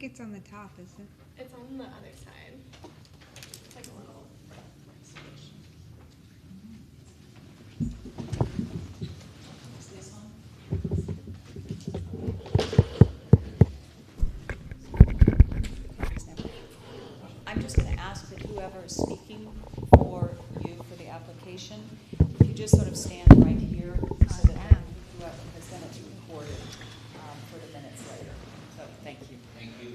think it's on the top, isn't it? It's on the other side. It's like a little switch. Is this on? I'm just going to ask that whoever is speaking for you for the application, if you just sort of stand right here so that whoever, because then it's recorded for the minutes later. So thank you. Thank you.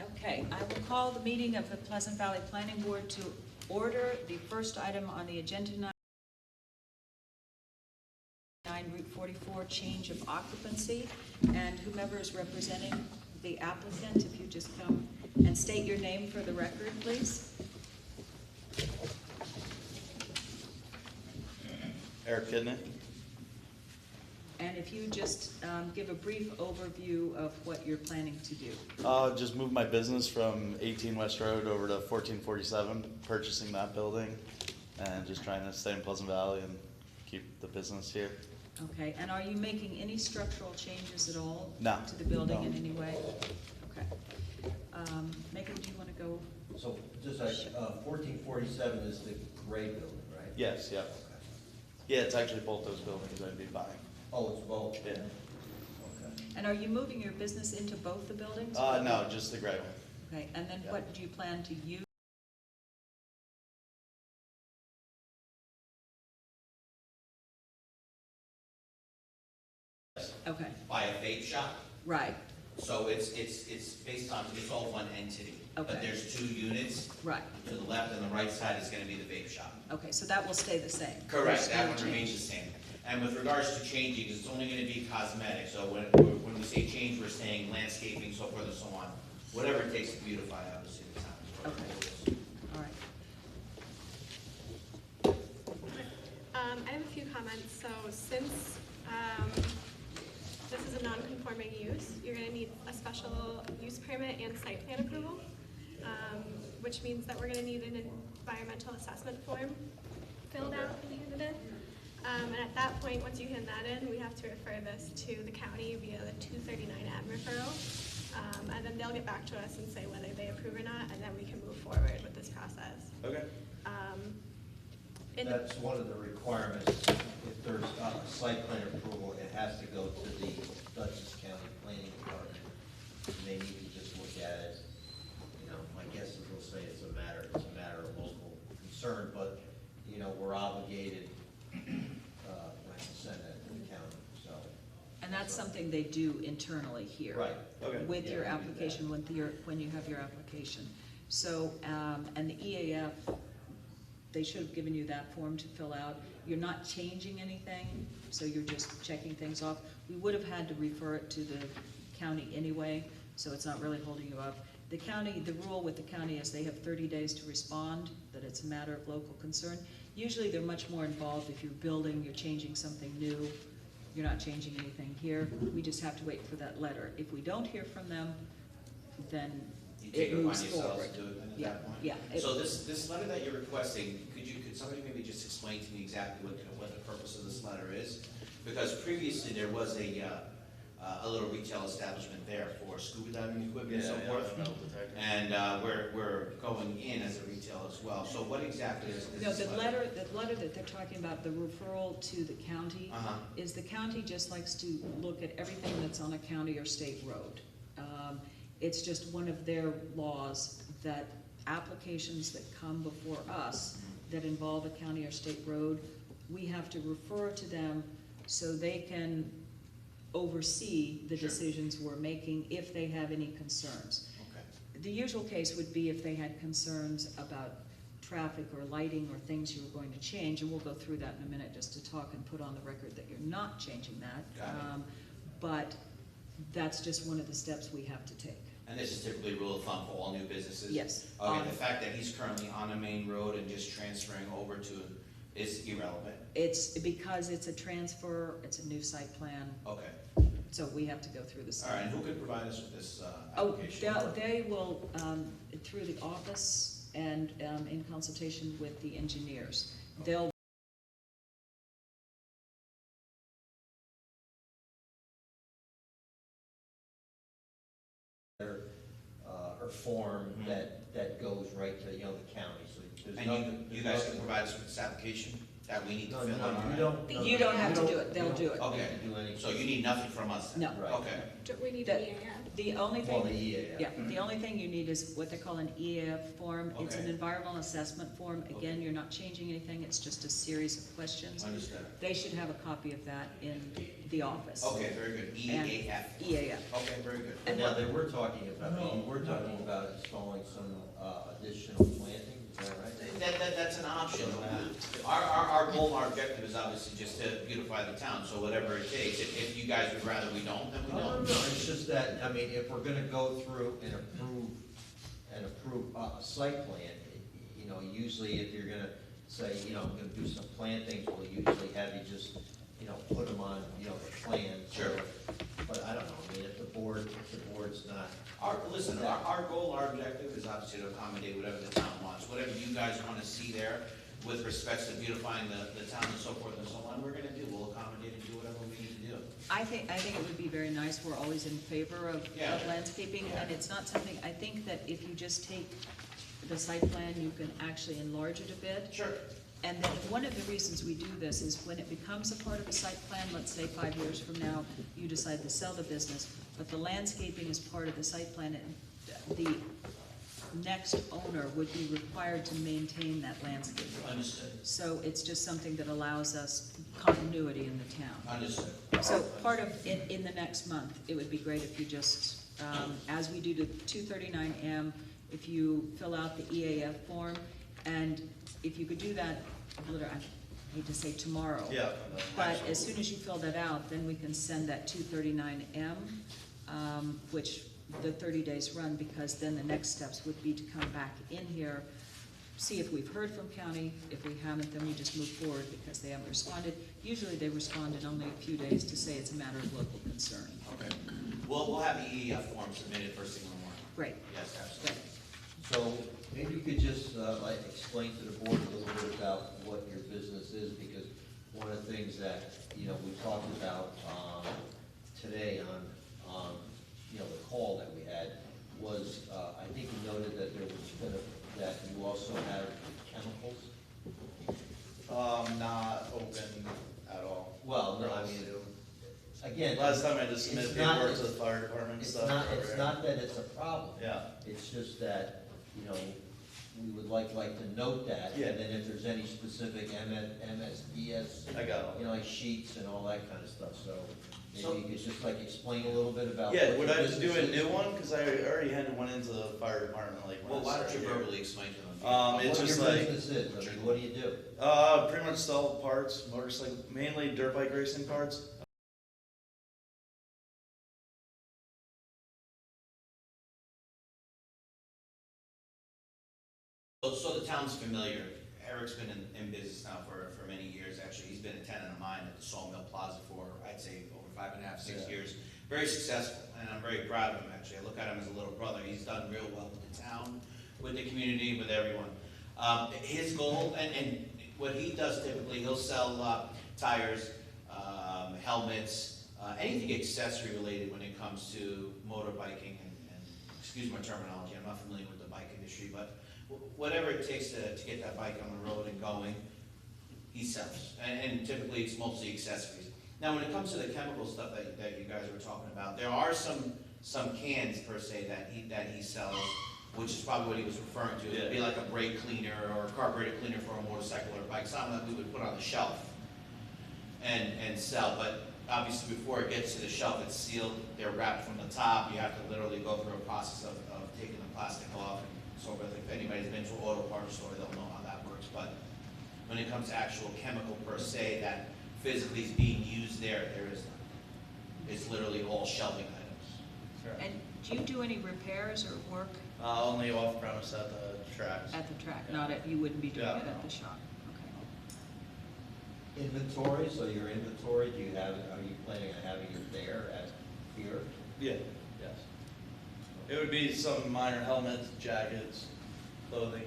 Okay, I will call the meeting of the Pleasant Valley Planning Board to order. The first item on the agenda tonight, Route 44, change of occupancy, and whomever is representing the applicant, if you just come and state your name for the record, please. Eric Kidney. And if you just give a brief overview of what you're planning to do. Just moved my business from 18 West Road over to 1447, purchasing that building, and just trying to stay in Pleasant Valley and keep the business here. Okay, and are you making any structural changes at all? No. To the building No. in any way? Okay. Megan, do you want to go? So, just like, 1447 is the gray building, right? Yes, yeah. Okay. Yeah, it's actually both those buildings I'd be buying. Oh, it's both? Yeah. Okay. And are you moving your business into both the buildings? No, just the gray one. Okay, and then Yeah. what do you plan to use? Okay, By a vape shop, right, so it's based on, it's all one entity. Okay. But there's two units, right. to the left and the right side is gonna be the vape shop. Okay, so that will stay the same? Correct, There's that no one remains the change. same. And with regards to changing, it's only gonna be cosmetic, so when we say change, we're saying landscaping, so forth and so on. Whatever it takes to beautify, obviously, the town. is what Okay. it is. All right. I have a few comments. So since this is a non-conforming use, you're going to need a special use permit and site plan approval, which means that we're going to need an environmental assessment form filled out and handed in. And at that point, once you hand that in, we have to refer this to the county via the 239 ad referral. And then they'll get back to us and say whether they approve or not, and then we can move forward with this process. Okay. That's one of the requirements. If there's a site plan approval, it has to go to the Dutchess County Planning Department. And they need to just look at it. You know, my guess is they'll say it's a matter of local concern, but, you know, we're obligated, like to send that to the county, so. And that's something they do internally here. Right. Okay. With Yeah, your we do that. application, when you have your application. So, and the EAF, they should have given you that form to fill out. You're not changing anything, so you're just checking things off. We would have had to refer it to the county anyway, so it's not really holding you up. The county, the rule with the county is they have 30 days to respond, that it's a matter of local concern. Usually they're much more involved if you're building, you're changing something new, you're not changing anything here. We just have to wait for that letter. If we don't hear from them, then You take it it upon moves yourselves forward. to do it then at Yeah, that point? yeah. So this letter that you're requesting, could somebody maybe just explain to me exactly what the purpose of this letter is? Because previously there was a little retail establishment there for scuba diving equipment and so forth. metal detector. And we're going in as a retail as well. So what exactly is No, this the letter that they're talking about, the referral to the county, Uh-huh. is the county just likes to look at everything that's on a county or state road. It's just one of their laws that applications that come before us that involve a county or state road, we have to refer to them so they can oversee the Sure. decisions we're making if they have any concerns. Okay. The usual case would be if they had concerns about traffic or lighting or things you were going to change, and we'll go through that in a minute just to talk and put on the record that you're not changing that. Got it. But that's just one of the steps we have to take. And this is typically rule of thumb for all new businesses? Yes. Okay, the fact that he's currently on a main road and just transferring over to is irrelevant? It's because it's a transfer, it's a new site plan, Okay. so we have to go through this. All right, and who could provide us with this Oh, application? they will, through the office and in consultation with the engineers, they'll form that goes right to, the county, so there's And nothing. you guys can provide us with this application that we need to fill out? No, you don't. no, You don't no, have to you do it. They'll you don't do it. Okay. have to do anything. So you need nothing from us then? No. Right. Okay. Do we need That- an EAF? The only Well, the thing, EAF. yeah, the only thing you need is what they call an EAF form. It's an Okay. environmental assessment form. Again, Okay. you're not changing anything, it's just a series of questions. Understood. They should have a copy of that in the office. Okay, very good. And- EAF. EAF. Okay, very good. And Now, we're talking about installing some additional planting, is that right? That's an option. Our goal, our objective is obviously just to beautify the town, so whatever it takes. If you guys would rather we don't, then we No, don't. it's just that, if we're gonna go through and approve a site plan, usually if you're gonna say, I'm gonna do some plantings, we'll usually have you just, put them on, the plan. Sure. But I don't know, if the board's not, Our goal, our objective is obviously to accommodate whatever the town wants. Whatever you guys want to see there with respects to beautifying the town and so forth and so on, we're gonna do. We'll accommodate and do whatever we need to do. I think it would be very nice, we're always in favor of Yeah. landscaping, and it's not something, I think that if you just take the site plan, you can actually enlarge it a bit. Sure. And then one of the reasons we do this is when it becomes a part of a site plan, let's say 5 years from now, you decide to sell the business, but the landscaping is part of the site plan, and the next owner would be required to maintain that landscaping. Understood. So it's just something that allows us continuity in the town. Understood. So part of, in the next month, it would be great if you just, as we do the 239M, if you fill out the EAF form, and if you could do that, literally, I hate to say tomorrow. Yeah. But as soon as you fill that out, then we can send that 239M, which the 30 days run, because then the next steps would be to come back in here, see if we've heard from county. If we haven't, then we just move forward because they haven't responded. Usually they respond in only a few days to say it's a matter of local concern. Okay. We'll have the EAF form submitted first thing in the morning. Great. Yes, absolutely. so maybe you could just, explain to the board a little bit about what your business is, because one of the things that, we talked about, today on, the call that we had was, I think you noted that there was that you also have chemicals. Not open at all. Well, no, again. Last time I just submitted it's not- paperwork to the fire department It's stuff. it's not that it's a problem. Yeah. It's just that, we would like to note that. Yeah. And then if there's any specific MSDS, I got it. like sheets and all that kind of stuff, so So- maybe you could just explain a little bit about. Yeah, what would your I have to do business a is. new one? Because I already had one into the fire department, like, when Well, I why don't you started here. verbally explain to them? It's What just your like, business is, what do you do? pretty much sell parts, motorcycle, mainly dirt bike racing parts. So the town's familiar. Eric's been in business now for many years, actually. He's been a tenant of mine at the Sawmill Plaza for, I'd say, over 5.5, 6 Yeah. years. Very successful, and I'm very proud of him, actually. I look at him as a little brother. He's done real well with the town, with the community, with everyone. His goal, and what he does typically, he'll sell tires, helmets, anything accessory related when it comes to motorbiking, and excuse my terminology, I'm not familiar with the bike industry, but whatever it takes to get that bike on the road and going, he sells. And typically it's mostly accessories. Now, when it comes to the chemical stuff that you guys were talking about, there are some cans per se that he sells, which is probably what he was referring to. It'd be like a brake cleaner or a carburetor cleaner for a motorcycle or a bike, something that we would put on the shelf and sell. But obviously before it gets to the shelf, it's sealed, they're wrapped from the top. You have to literally go through a process of taking the plastic off. So if anybody's been to an auto parts store, they'll know how that works. But when it comes to actual chemical per se that physically is being used there is none. It's literally all shelving items. Sure. And do you do any repairs or work Only off premise at the tracks. at the track? Yeah. Not at, you wouldn't be doing Yeah, it at no. the shop? Okay. Inventory, so your inventory, are you planning on having it there here? Yeah, yes. It would be some minor helmets, jackets, clothing,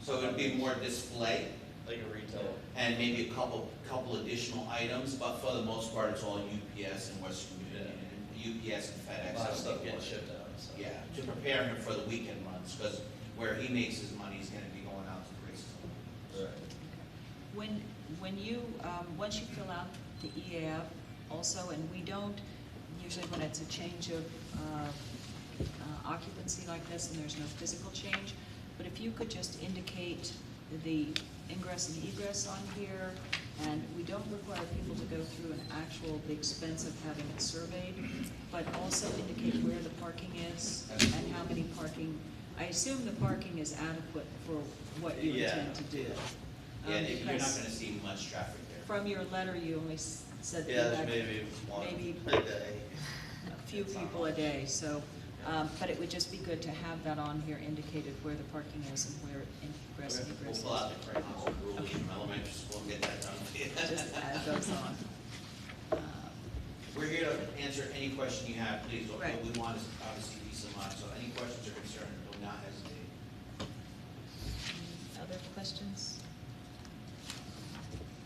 So it would be more display like a retail. and maybe a couple additional items, but for the most part, it's all UPS and Western Union, UPS and A FedEx. lot of and stuff so getting forth. shipped out. Yeah, to prepare him for the weekend months, because where he makes his money, he's gonna be going out to races. Right. When you, once you fill out the EAF also, and we don't, usually when it's a change of occupancy like this and there's no physical change, but if you could just indicate the ingress and egress on here, and we don't require people to go through an actual, the expense of having it surveyed, but also indicate where the parking is and how many parking. I assume the parking is adequate for what you Yeah. intend to do. Yeah, and you're not Because gonna see much traffic there. from your letter, you only said that you Yeah, there's had maybe one maybe a day. a few people a day, so, but it would just be good to have that on here indicated where the parking is and where ingress and Okay, We'll egress pull out is. the crayons and rules from elementary school and get that done. Just add those on. We're here to answer any question you have, please. What Right. we want is obviously peace of mind, so any questions or concerns, do not hesitate. Other questions?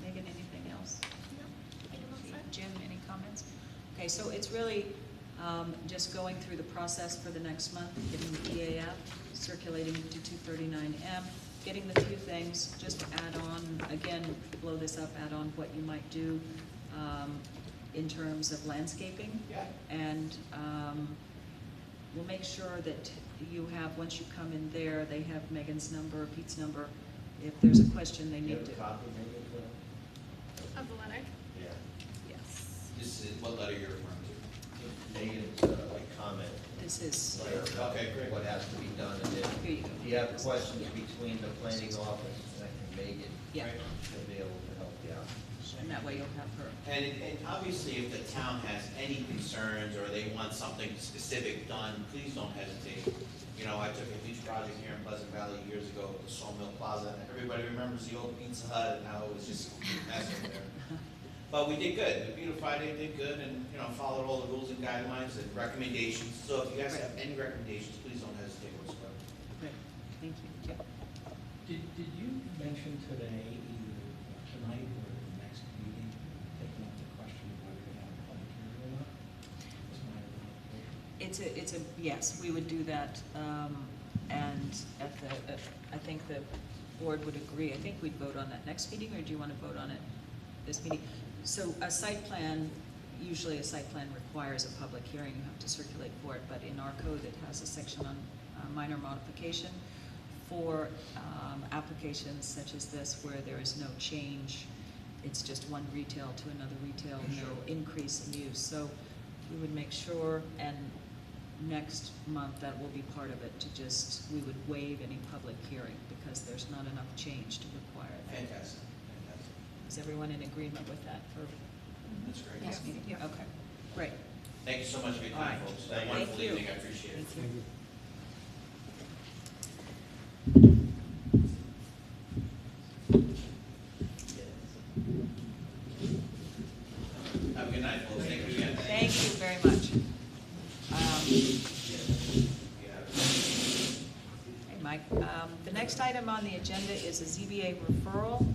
Megan, anything else? Jim, any comments? Okay, so it's really just going through the process for the next month, getting the EAF, circulating to 239M, getting the few things, just to add on, again, blow this up, add on what you might do in terms of landscaping. Yeah. And we'll make sure that you have, once you come in there, they have Megan's number, Pete's number. If there's a question, they You need have a to. copy, maybe, Of the letter? Yeah. Yes. This is what letter you're referring to. Megan's, comment. This is, Letter about Okay, great. what has to be done, and then here you go. if you have questions between the planning office and Megan, Yeah, she'll be able to help you out. and that way you'll have her. And obviously, if the town has any concerns or they want something specific done, please don't hesitate. You know, I took a huge project here in Pleasant Valley years ago with the Sawmill Plaza, and everybody remembers the old Pizza Hut and how it was just a mess over there. But we did good. The beautified it, did good, and, you know, followed all the rules and guidelines and recommendations. So if you guys have any recommendations, please don't hesitate whatsoever. Great, thank you. Yep. Did you mention today, either tonight or the next meeting, taking up the question of whether to have a public hearing or not? That's my interpretation. It's a, yes, we would do that, and at the, I think the board would agree. I think we'd vote on that next meeting, or do you want to vote on it this meeting? So a site plan, usually a site plan requires a public hearing, you have to circulate for it, but in our code, it has a section on minor modification for applications such as this, where there is no change. It's just one retail to another retail, no increase in use. So we would make sure, and next month, that will be part of it, to just, we would waive any public hearing, because there's not enough change to require that. Fantastic, fantastic. Is everyone in agreement with that for That's great. this meeting? Okay, great. Thank you so much for your All time, right. folks. Thank you. Wonderful Thank you. evening, I appreciate it. Thank you. Have a good night, folks. Thank you again. Thank you very much. Hey, Mike. The next item on the agenda is a ZBA referral.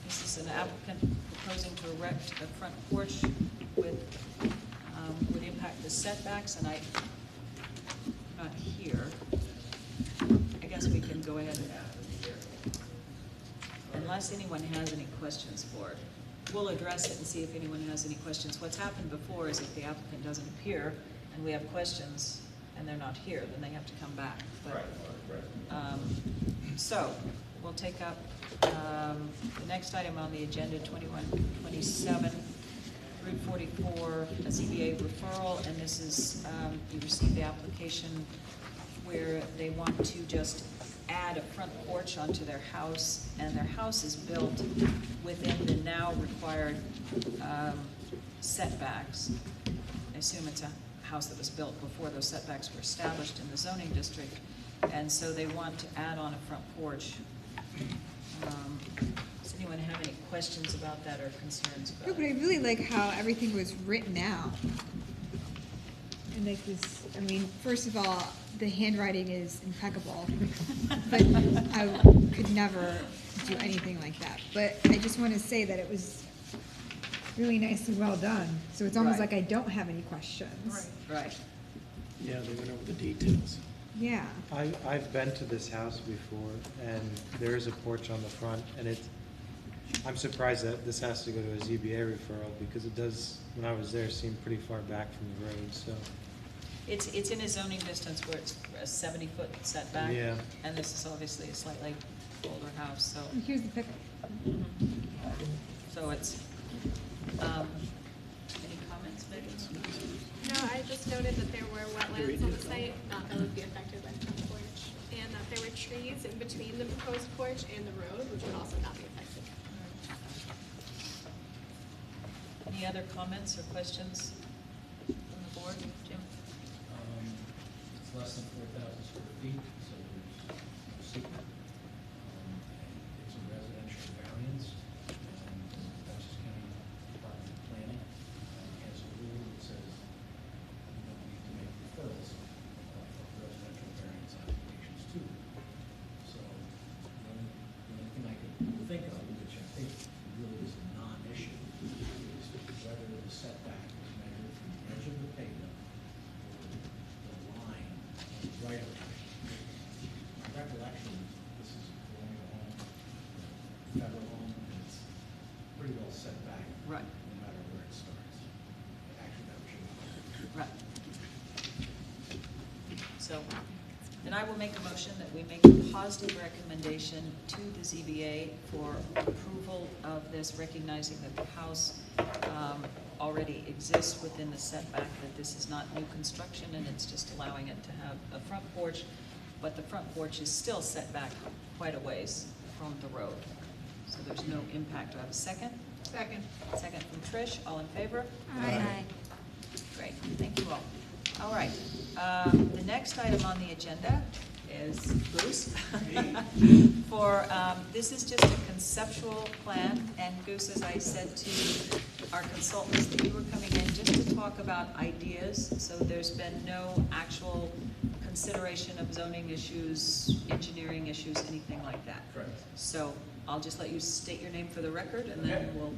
This is an applicant proposing to erect a front porch with, would impact the setbacks, and I'm not here. I guess we can go ahead and, unless anyone has any questions for it. We'll address it and see if anyone has any questions. What's happened before is if the applicant doesn't appear and we have questions and they're not here, then they have to come back. But, Right. So, we'll take up the next item on the agenda, 2127, Route 44, a ZBA referral, and this is, you received the application where they want to just add a front porch onto their house, and their house is built within the now required setbacks. I assume it's a house that was built before those setbacks were established in the zoning district, and so they want to add on a front porch. Does anyone have any questions about that or concerns No, about but I it? really like how everything was written out. And like this, I mean, first of all, the handwriting is impeccable, but I could never do anything like that. But I just want to say that it was really nicely well done, so it's almost Right. like I don't have any questions. Right. Yeah, they went over the details. Yeah. I've been to this house before, and there is a porch on the front, and I'm surprised that this has to go to a ZBA referral, because it does, when I was there, seem pretty far back from the road, so. It's in a zoning distance where it's a 70-foot setback. Yeah. And this is obviously a slightly older house, so, Here's the pickup. so it's, any comments, Megan? No, I just noted that there were wetlands on the site, not that would be affected by the front porch, and that there were trees in between the proposed porch and the road, which would also not be affected. Any other comments or questions from the board? Jim? It's less than 4,000 square feet, so there's no secret. It's a residential variance, and the Dutchess County Department of Planning has a rule that says you don't need to make referrals of residential variance applications too. So the only thing I could think of, which I think really is a non-issue, is whether the setback is measured from the edge of the pavement or the line of the right of way. My recollection is this is a colonial home, a federal home, and it's pretty well set back. Right. No matter where it starts. Actually, that should. Right. So, then I will make a motion that we make a positive recommendation to the ZBA for approval of this, recognizing that the house already exists within the setback, that this is not new construction, and it's just allowing it to have a front porch, but the front porch is still set back quite a ways from the road. So there's no impact. Do I have a second? Second. Second from Trish. All in favor? Aye. Great, thank you all. All right, the next item on the agenda is Goose. For, this is just a conceptual plan, and Goose, as I said to our consultants, that you were coming in just to talk about ideas, so there's been no actual consideration of zoning issues, engineering issues, anything like that. Correct. So I'll just let you state your name for the record, and then Okay. we'll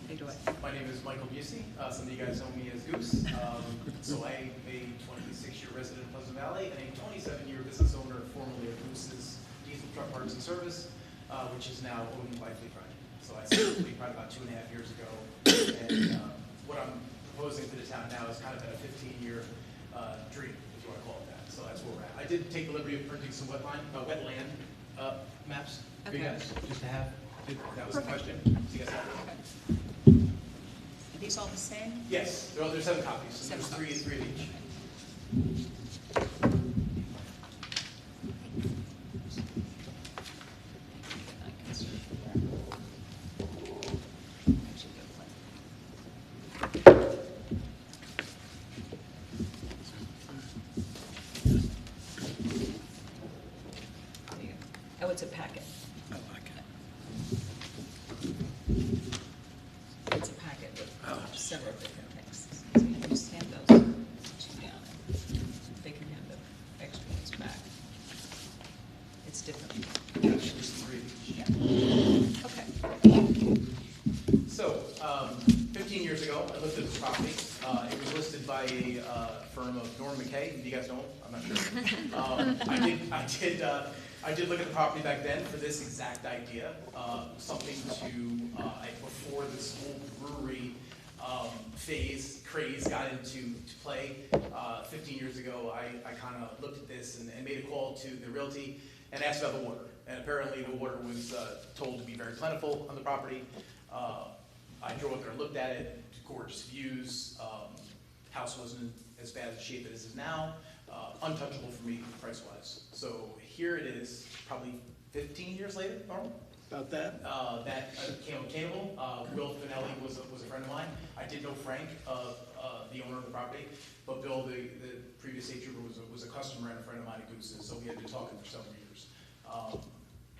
take it away. My name is Michael Busey. Some of you guys know me as Goose. So I'm a 26-year resident of Pleasant Valley and a 27-year business owner formerly of Goose's Diesel Truck Parts and Service, which is now owned by Fleet Pride. So I started Fleet Pride about 2.5 years ago. And what I'm proposing for the town now is kind of a 15-year dream, if you want to call it that. So that's where we're at. I did take the liberty of printing some wetland maps for you Okay. guys, just to have. That was the question. So you guys have it. Are these all the same? Yes, there's 7 copies, so there's 3 of each. Oh, it's a packet. I like it. It's a packet with Oh. several different things. So you can just hand those down, and they can hand the extra ones back. It's different. There's 3 of each. Yeah. Okay. So, 15 years ago, I looked at this property. It was listed by a firm of Norm McKay. Do you guys know him? I'm not sure. I did look at the property back then for this exact idea, something to, before this whole brewery craze got into play. 15 years ago, I kind of looked at this and made a call to the realty and asked about the water. And apparently the water was told to be very plentiful on the property. I drove up there and looked at it, gorgeous views. House wasn't as bad a shape as it is now. Untouchable for me price-wise. So here it is, probably 15 years later, Norm? About that? That became obtainable. Will Finelli was a friend of mine. I did know Frank, the owner of the property, but Bill, the previous state trooper, was a customer and a friend of mine at Goose's, so we had been talking for several years.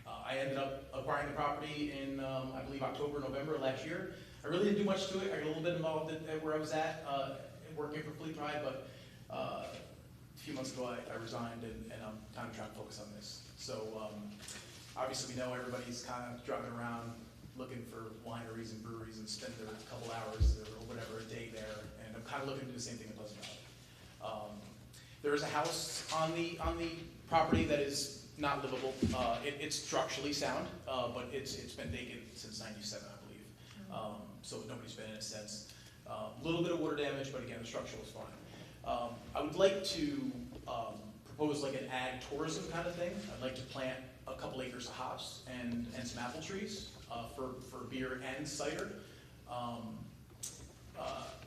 I ended up acquiring the property in, I believe, October, November of last year. I really didn't do much to it. I got a little bit involved at where I was at, working for Fleet Pride, but a few months ago I resigned, and I'm kind of trying to focus on this. So obviously we know everybody's kind of driving around looking for wineries and breweries and spend their couple hours or whatever a day there, and I'm kind of looking to do the same thing in Pleasant Valley. There is a house on the property that is not livable. It's structurally sound, but it's been vacant since '97, I believe. So nobody's been in it since. A little bit of water damage, but again, the structural is fine. I would like to propose like an ag tourism kind of thing. I'd like to plant a couple acres of hops and some apple trees for beer and cider.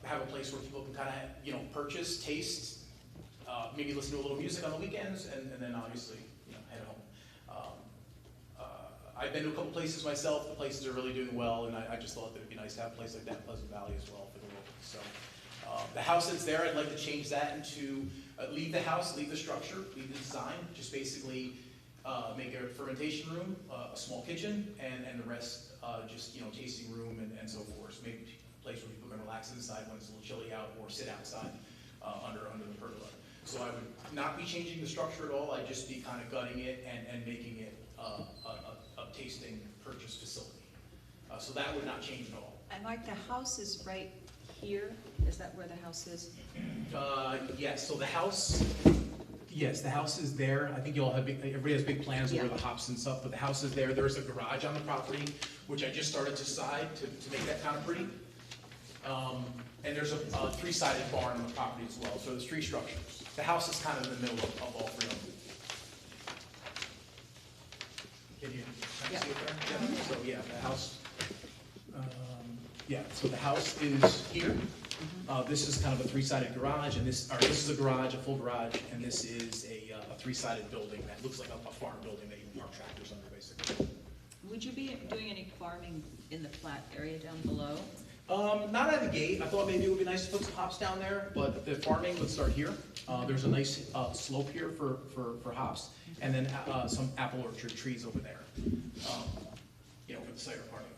Have a place where people can kind of, purchase, taste, maybe listen to a little music on the weekends, and then obviously, head home. I've been to a couple places myself. The places are really doing well, and I just thought that it'd be nice to have a place like that in Pleasant Valley as well for the locals. So the house that's there, I'd like to change that into, leave the house, leave the structure, leave the design, just basically make a fermentation room, a small kitchen, and the rest just, tasting room and so forth. So maybe a place where people can relax inside when it's a little chilly out, or sit outside under the pergola. So I would not be changing the structure at all. I'd just be kind of gutting it and making it a tasting purchase facility. So that would not change at all. And like the house is right here, is that where the house is? Yes, so the house, yes, the house is there. I think you all have everybody has big plans of where the hops and stuff, but the house is there. There's a garage on the property, which I just started to side to make that kind of pretty. And there's a three-sided barn on the property as well, so there's three structures. The house is kind of in the middle of all three of them. Can you kind of see it there? Yeah. So yeah, the house, so the house is here. This is kind of a three-sided garage, and this is a garage, a full garage, and this is a three-sided building that looks like a farm building that you can park tractors under, basically. Would you be doing any farming in the flat area down below? Not out of the gate. I thought maybe it would be nice to put some hops down there, but the farming would start here. There's a nice slope here for hops, and then some apple orchard trees over there, for the cider part of it.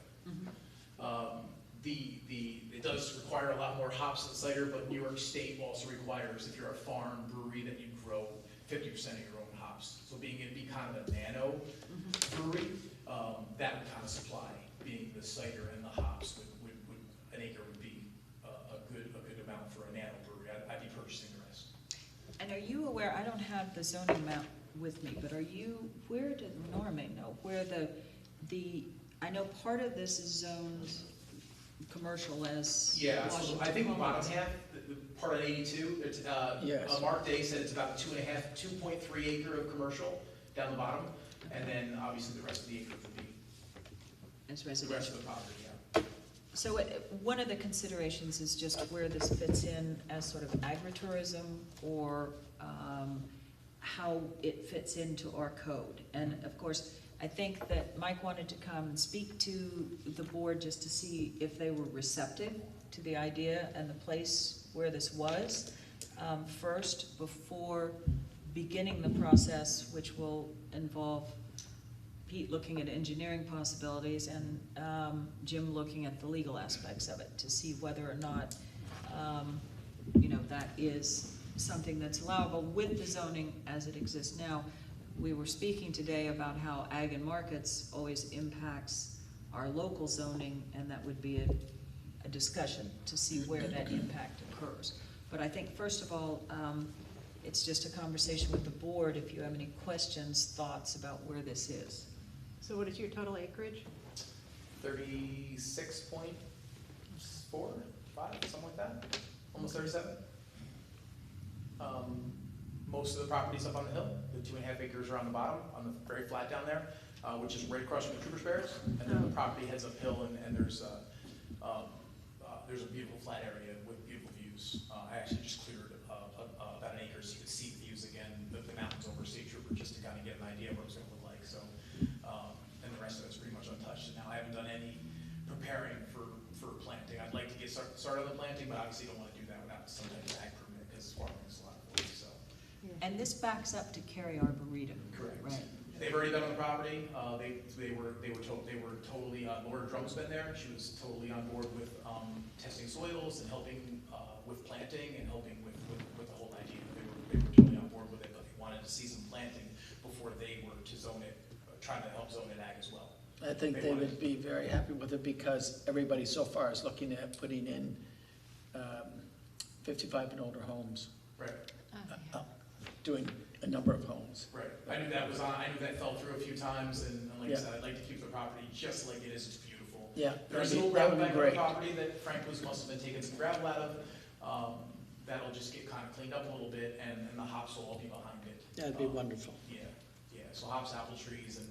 It does require a lot more hops than cider, but New York State also requires, if you're a farm brewery, that you grow 50% of your own hops. So it'd be kind of a nano brewery, that would kind of supply, being the cider and the hops an acre would be a good amount for a nano brewery. I'd be purchasing the rest. And are you aware, I don't have the zoning map with me, but where did Norm know, where I know part of this is zoned commercial as. Yeah, so I think the bottom half, the part on 82, it's, Yes. Mark Day said it's about 2.3 acre of commercial down the bottom, and then obviously the rest of the acre would be As the residential. rest of the property, yeah. So one of the considerations is just where this fits in as sort of agritourism, or how it fits into our code. And of course, I think that Mike wanted to come and speak to the board just to see if they were receptive to the idea and the place where this was first, before beginning the process, which will involve Pete looking at engineering possibilities and Jim looking at the legal aspects of it to see whether or not, that is something that's allowable with the zoning as it exists now. We were speaking today about how ag and markets always impacts our local zoning, and that would be a discussion to see where that impact occurs. But I think first of all, it's just a conversation with the board if you have any questions, thoughts about where this is. So what is your total acreage? 36.4, 5, something like that, almost 37. Most of the property's up on the hill. The 2.5 acres are on the bottom, on the very flat down there, which is right across from the Troopers Barracks. And then the property heads uphill, and there's a beautiful flat area with beautiful views. I actually just cleared about an acre so you could see the views again, the mountains over State Trooper, just to kind of get an idea of what it's going to look like. So, and the rest of it's pretty much untouched. And now I haven't done any preparing for planting. I'd like to get started on the planting, but obviously don't want to do that without some type of ag permit, because farming is a lot of work. So. And this backs up to Cary Arboretum. Correct. Right. They've already been on the property. They were totally Laura Drum's been there. She was totally on board with testing soils and helping with planting and helping with the whole idea. They were totally on board with it, but they wanted to see some planting before they were to zone it, trying to help zone it ag as well. I think they would be very happy with it, because everybody so far is looking at putting in 55 and older homes. Right. doing a number of homes. Right, I knew that was on, I knew that fell through a few times, and like I Yeah. said, I'd like to keep the property just like it is, it's beautiful. Yeah, There's that no would gravel be back on the great. property that Frank must have been taking some gravel out of. That'll just get kind of cleaned up a little bit, and the hops will all be behind it. That'd be wonderful. Yeah, yeah, so hops, apple trees, and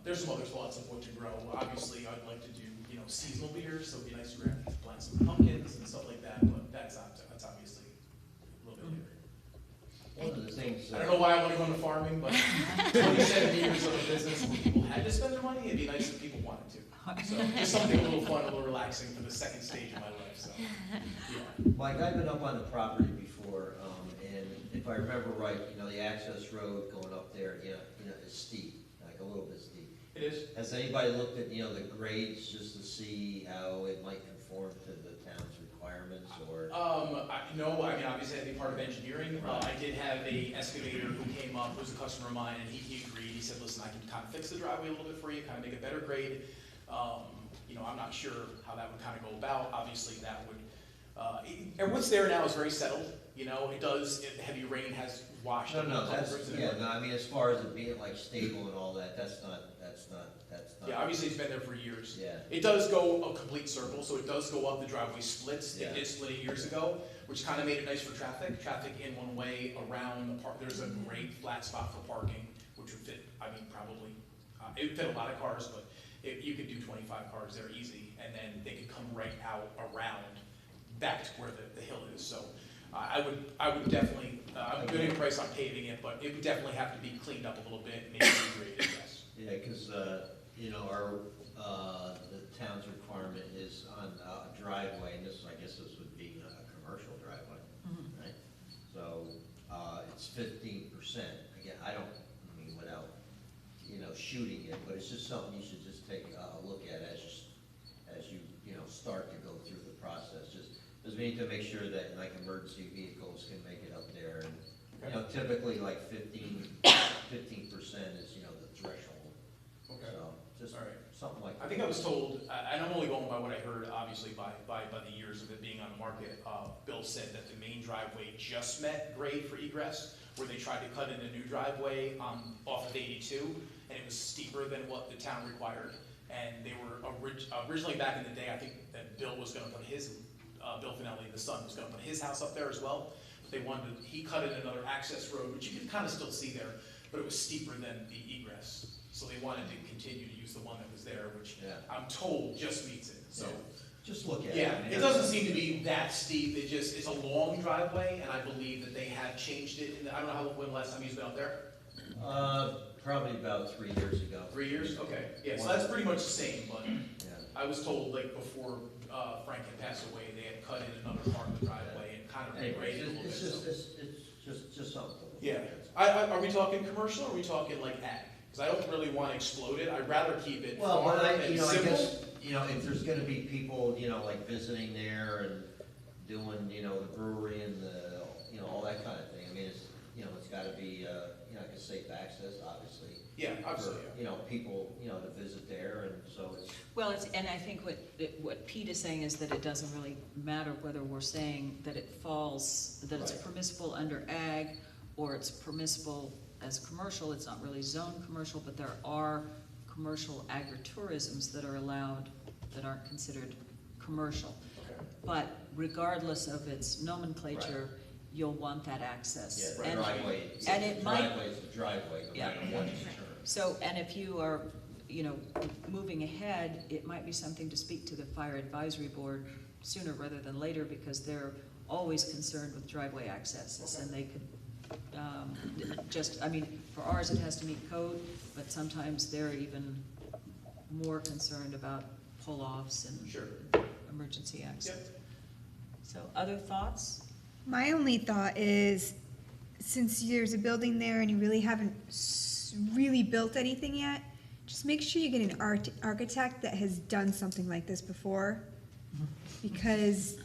there's some other spots of what to grow. Obviously, I'd like to do, seasonal beers, so it'd be nice to plant some pumpkins and stuff like that, but that's obviously a little bit later. One of the things. I don't know why I want to go into farming, but 27 years of a business where people had to spend their money, it'd be nice if people wanted to. So just something a little fun, a little relaxing for the second stage of my life, so, yeah. Mike, I've been up on the property before, and if I remember right, the access road going up there, is steep, like a little bit steep. It is. Has anybody looked at, the grades just to see how it might conform to the town's requirements, or? No, I mean, obviously I'd be part of engineering. I did have a excavator who came up, who's a customer of mine, and he agreed. He said, listen, I can kind of fix the driveway a little bit for you, kind of make a better grade. I'm not sure how that would kind of go about. Obviously, that would, and what's there now is very settled. It does, heavy rain has washed. No, I mean, as far as it being like stable and all that, that's not. Yeah, obviously it's been there for years. Yeah. It does go a complete circle, so it does go up, the driveway splits. Yeah. It did split it years ago, which kind of made it nice for traffic. Traffic in one way around the park. There's a great flat spot for parking, which would fit, probably, it would fit a lot of cars, but you could do 25 cars there easy, and then they could come right out around back to where the hill is. So I would definitely, I'm good in price on paving it, but it would definitely have to be cleaned up a little bit, maybe regraded, yes. Yeah, because, the town's requirement is on a driveway, and I guess this would be a commercial driveway, right? So, it's 15%. Again, without, shooting it, but it's just something you should just take a look at as you start to go through the process. Just, because we need to make sure that, like, emergency vehicles can make it up there, and, typically, like, 15% is, the threshold. Okay. So, just All right. something like that. I think I was told, and I'm only going by what I heard, obviously, by the years of it being on the market. Bill said that the main driveway just met grade for egress, where they tried to cut in a new driveway off of 82, and it was steeper than what the town required. And they were originally back in the day, I think that Bill was going to put Bill Finelli, the son, was going to put his house up there as well. But he cut in another access road, which you can kind of still see there, but it was steeper than the egress. So they wanted to continue to use the one that was there, which I'm told just meets it. So just look at it. yeah, it doesn't seem to be that steep. It's a long driveway, and I believe that they have changed it. I don't know when the last time you've been up there. Probably about 3 years ago. 3 years? Okay. Yeah, so that's pretty much the same, but Yeah. I was told, like, before Frank had passed away, they had cut in another part of the driveway and kind of Anyway, regraded a little bit. it's just something to look Yeah. at. Are we talking commercial, or are we talking like ag? Because I don't really want to explode it. I'd rather keep it Well, farm but I and guess, simple. if there's gonna be people, like visiting there and doing, the brewery and all that kind of thing, I mean, it's gotta be, like a safe access, obviously. Yeah, absolutely. For, people, to visit there, and so it's. Well, and I think what Pete is saying is that it doesn't really matter whether we're saying that it falls, that it's Right. permissible under ag, or it's permissible as commercial. It's not really zoned commercial, but there are commercial agritourisms that are allowed that aren't considered commercial. Okay. But regardless of its nomenclature, you'll want that access. Yeah, And- driveway. and it might- Driveway's a driveway, no Yeah. matter what it's termed. So, and if you are, moving ahead, it might be something to speak to the fire advisory board sooner rather than later, because they're always concerned with driveway accesses, and they could, for ours, it has to meet code, but sometimes they're even more concerned about pull-offs and Sure. emergency access. Yep. So, other thoughts? My only thought is, since there's a building there and you really haven't really built anything yet, just make sure you get an architect that has done something like this before. Because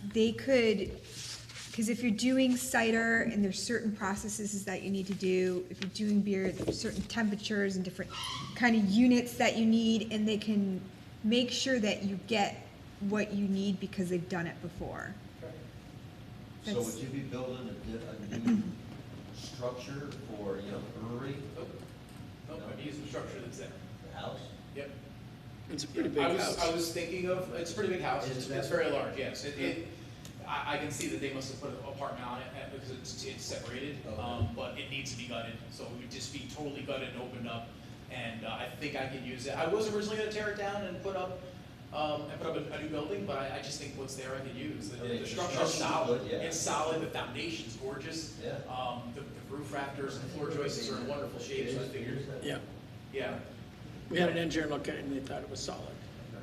because if you're doing cider and there's certain processes that you need to do, if you're doing beer, there's certain temperatures and different kind of units that you need, and they can make sure that you get what you need because they've done it before. So would you be building a new structure for, you know, brewery, Nope, I'm using the structure that's there. the house? Yep. It's a pretty big I house. was thinking of, it's a pretty big house, Is it's that- very large, yes. I can see that they must have put an apartment on it because it's separated, Okay. but it needs to be gutted. So it would just be totally gutted and opened up, and I think I can use it. I was originally gonna tear it down and put up a new building, but I just think what's there I could use. I mean, The the structure's structure's solid, good, yeah. it's solid, the foundation's gorgeous. Yeah. The roof rafters and floor joists are in wonderful shape, so I figured, Yeah, yeah. we had an engineer look at it and they thought it was solid.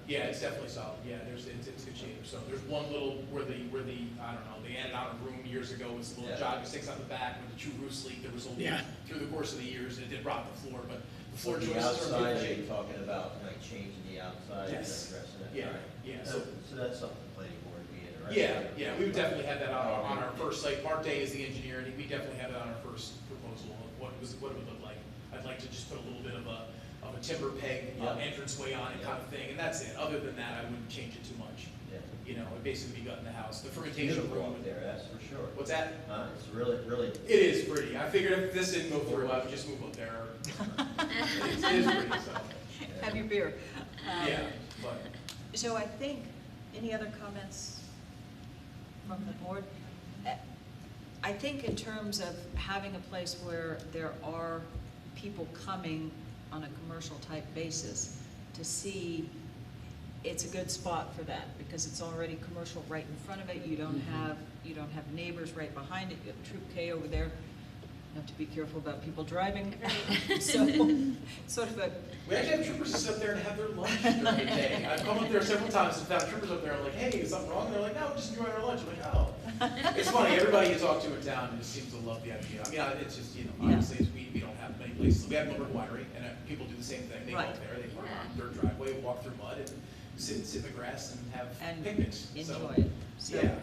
Yeah, it's definitely solid, yeah, it's good shape. So there's one little, where the, I don't know, they added on a room years ago, it was a little Yeah. jogging sticks on the back with the true roof leak, there was a leak Yeah. through the course of the years, and it did rot the floor, but the For floor the joists are in outside, good are you shape. talking about like changing the outside, Yes. addressing it? Yeah, All right. yeah, So, so- so that's something the planning board would be interested Yeah, in. yeah, we would definitely have that on our first site. Mark Day is the engineer, and we definitely have that on our first proposal of what it would look like. I'd like to just put a little bit of a timber peg Yeah. entranceway on it Yeah. kind of thing, and that's it. Other than that, I wouldn't change it too much. Yeah. You know, it'd basically be gutting the house. The fermentation Beautiful room, up there, that's for sure. what's that? It's really, really, It is pretty. I figured if this didn't go through, I would just move up there. It is pretty, so, Have your beer. yeah, but. So I think, any other comments from the board? I think in terms of having a place where there are people coming on a commercial type basis to see, it's a good spot for that, because it's already commercial right in front of it. You don't have neighbors right behind it. You have Troop K over there. You have to be careful about people driving. So, sort of a, We actually have troopers that sit up there and have their lunch during the day. I've come up there several times and found troopers up there, I'm like, hey, is something wrong? And they're like, no, we're just enjoying our lunch. I'm like, oh. It's funny, everybody you talk to in town just seems to love the idea. I mean, it's just, you know, Yeah. obviously, we don't have many places. We have Lumberton Winery, and people do the same thing. They go Right. up there, they park on their driveway, walk through mud, and sit in the grass and have and picnics. enjoy So, it. So- Yeah.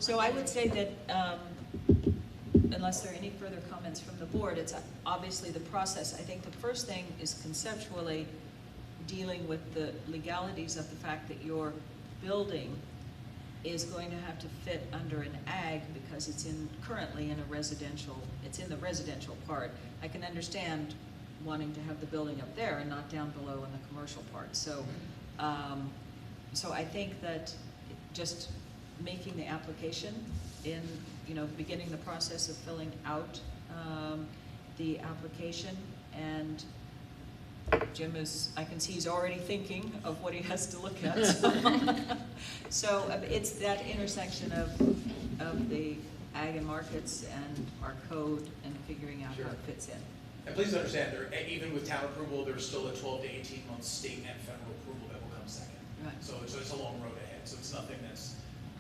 So I would say that, unless there are any further comments from the board, it's obviously the process. I think the first thing is conceptually dealing with the legalities of the fact that your building is going to have to fit under an ag because it's currently in a residential, it's in the residential part. I can understand wanting to have the building up there and not down below in the commercial part. So, so I think that just making the application in, beginning the process of filling out the application, and Jim I can see he's already thinking of what he has to look at. So it's that intersection of the ag and markets and our code and figuring out how it fits in. And please understand, even with town approval, there's still a 12 to 18 month state and federal approval that will come second. Right. So it's a long road ahead. So it's nothing that's,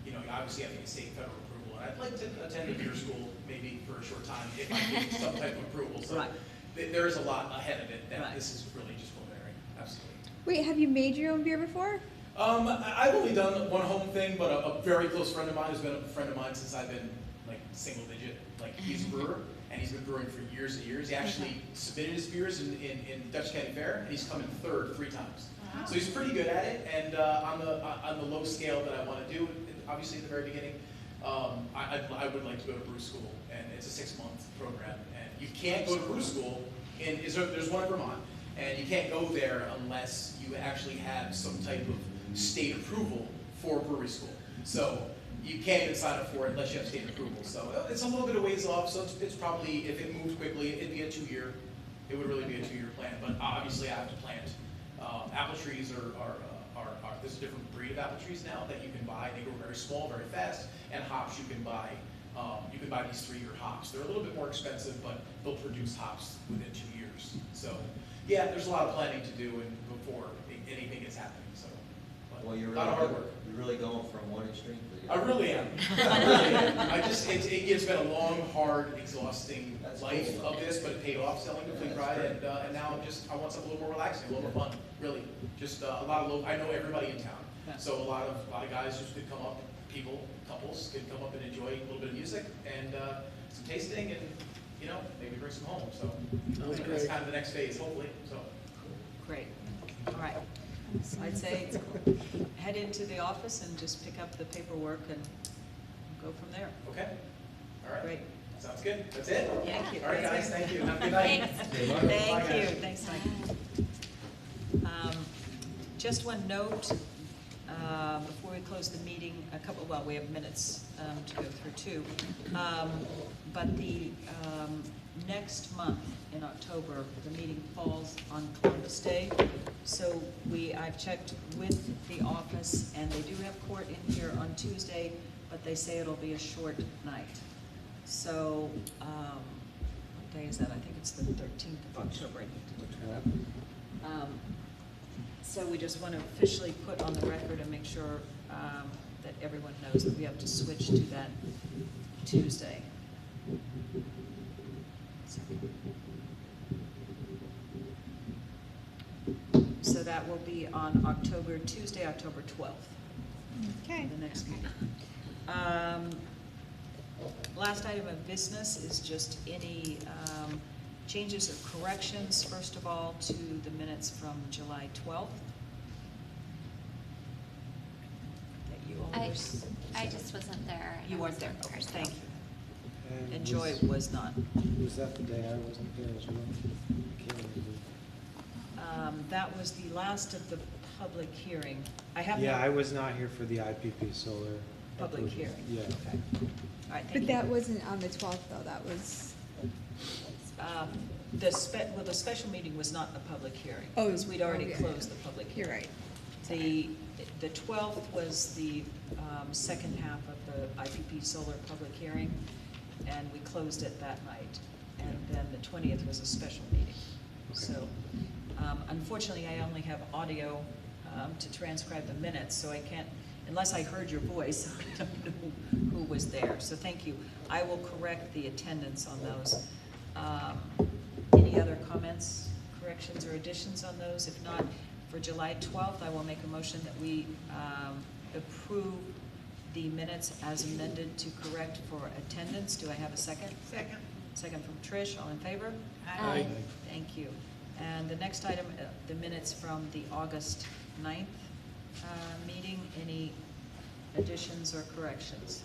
you obviously have to get state and federal approval. And I'd like to attend a beer school maybe for a short time if I get some type of approval. So Right. there is a lot ahead of it that Right. this is really just preliminary. Absolutely. Wait, have you made your own beer before? I've only done one home thing, but a very close friend of mine has been a friend of mine since I've been like single digit. Like he's a brewer, and he's been brewing for years and years. He actually submitted his beers in Dutch County Fair, and he's come in third 3 times. Wow. So he's pretty good at it. And on the low scale that I want to do, obviously at the very beginning, I would like to go to brew school, and it's a 6-month program. And you can't go to brew school there's one in Vermont, and you can't go there unless you actually have some type of state approval for brewery school. So you can't even sign up for it unless you have state approval. So it's a little bit of ways off. So it's probably, if it moved quickly, it'd be a 2-year. It would really be a 2-year plan. But obviously, I have to plant. Apple trees there's a different breed of apple trees now that you can buy. They grow very small, very fast. And hops you can buy. You can buy these 3-year hops. They're a little bit more expensive, but they'll produce hops within 2 years. So yeah, there's a lot of planning to do before anything is happening. So. well, you're A lot of hard work. really going from one extreme to the I other. really am. I really am. It's been a long, hard, exhausting That's life cool. of this, but it paid off selling Complete that's Pride, great. and now I want something a little more relaxing, a little more fun, really. Just a lot of I know everybody in town, Yeah. so a lot of guys just could come up, couples could come up and enjoy a little bit of music and some tasting, and maybe bring some home. So Sounds that's great. kind of the next phase, hopefully. So. Great. All right. I'd say head into the office and just pick up the paperwork and go from there. Okay. All right. Great. Sounds good, that's it? Thank you. All right, guys, thank you, have a good night. Thank you, thanks, Mike. Just one note, before we close the meeting, well, we have minutes to go through too. But the next month in October, the meeting falls on Columbus Day. So I've checked with the office, and they do have court in here on Tuesday, but they say it'll be a short night. So, what day is that? I think it's the 13th of October. I need to look that up. So we just want to officially put on the record and make sure that everyone knows that we have to switch to that Tuesday. So that will be on Tuesday, October 12th. Okay. The next meeting. Last item of business is just any changes or corrections, first of all, to the minutes from July 12th. That you all I were. just wasn't there. You I weren't was there, in okay, person. thank you. And Joy was not. Was that the day I wasn't there as well? I can't remember. That was the last of the public hearing. I have Yeah, not- I was not here for the IPP solar. Public approval. hearing. Yeah. Okay. All right, thank you. But that wasn't on the 12th, though, that was, The special meeting was not a public hearing. Oh, Because we'd already yeah. closed the public you're hearing. right. The 12th was the second half of the IPP solar public hearing, and we closed it that night. And then the 20th was a special meeting. So unfortunately, I only have audio to transcribe the minutes, so I can't, unless I heard your voice, I don't know who was there. So thank you. I will correct the attendance on those. Any other comments, corrections, or additions on those? If not, for July 12th, I will make a motion that we approve the minutes as amended to correct for attendance. Do I have a second? Second. Second from Trish, all in favor? Aye. Thank you. And the next item, the minutes from the August 9th meeting. Any additions or corrections?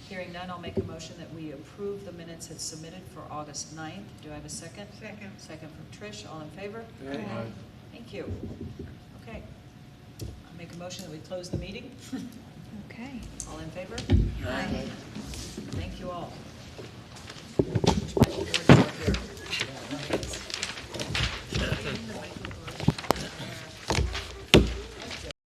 Hearing none, I'll make a motion that we approve the minutes as submitted for August 9th. Do I have a second? Second. Second from Trish, all in favor? Aye. Thank you. Okay. I'll make a motion that we close the meeting. Okay. All in favor? Aye. Thank you all.